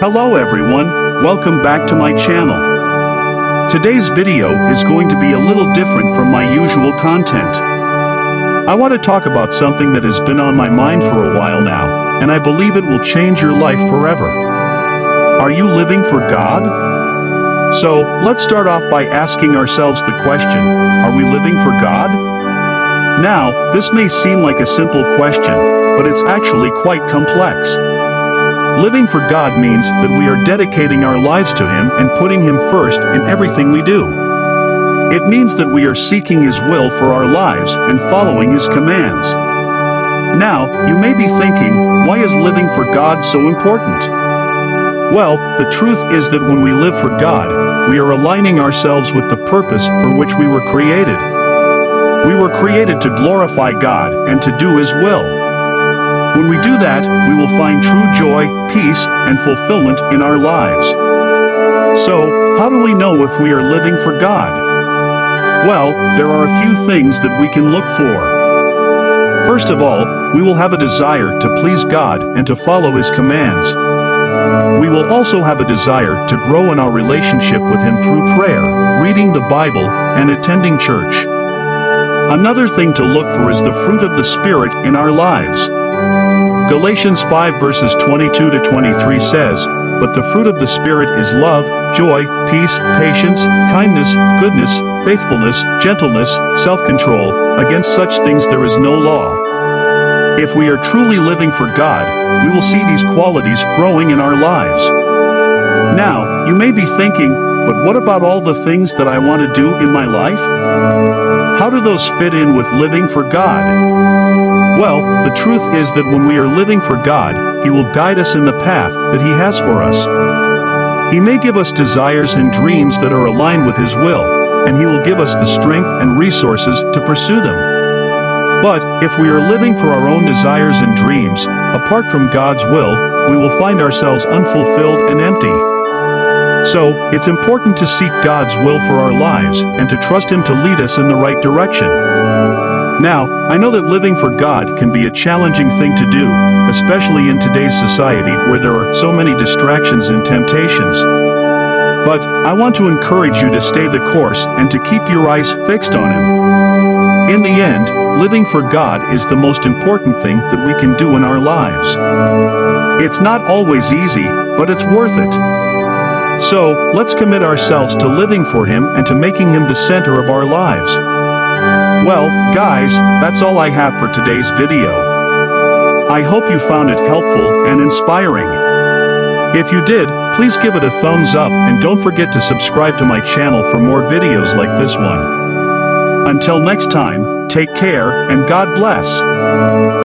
Hello everyone, welcome back to my channel. Today's video is going to be a little different from my usual content. I want to talk about something that has been on my mind for a while now, and I believe it will change your life forever. Are you living for God? So, let's start off by asking ourselves the question, are we living for God? Now, this may seem like a simple question, but it's actually quite complex. Living for God means that we are dedicating our lives to Him and putting Him first in everything we do. It means that we are seeking His will for our lives and following His commands. Now, you may be thinking, why is living for God so important? Well, the truth is that when we live for God, we are aligning ourselves with the purpose for which we were created. We were created to glorify God and to do His will. When we do that, we will find true joy, peace, and fulfillment in our lives. So, how do we know if we are living for God? Well, there are a few things that we can look for. First of all, we will have a desire to please God and to follow His commands. We will also have a desire to grow in our relationship with Him through prayer, reading the Bible, and attending church. Another thing to look for is the fruit of the Spirit in our lives. Galatians 5 verses 22 to 23 says, "But the fruit of the Spirit is love, joy, peace, patience, kindness, goodness, faithfulness, gentleness, self-control. Against such things there is no law." If we are truly living for God, we will see these qualities growing in our lives. Now, you may be thinking, but what about all the things that I want to do in my life? How do those fit in with living for God? Well, the truth is that when we are living for God, He will guide us in the path that He has for us. He may give us desires and dreams that are aligned with His will, and He will give us the strength and resources to pursue them. But, if we are living for our own desires and dreams, apart from God's will, we will find ourselves unfulfilled and empty. So, it's important to seek God's will for our lives and to trust Him to lead us in the right direction. Now, I know that living for God can be a challenging thing to do, especially in today's society where there are so many distractions and temptations. But, I want to encourage you to stay the course and to keep your eyes fixed on Him. In the end, living for God is the most important thing that we can do in our lives. It's not always easy, but it's worth it. So, let's commit ourselves to living for Him and to making Him the center of our lives. Well, guys, that's all I have for today's video. I hope you found it helpful and inspiring. If you did, please give it a thumbs up and don't forget to subscribe to my channel for more videos like this one. Until next time, take care and God bless.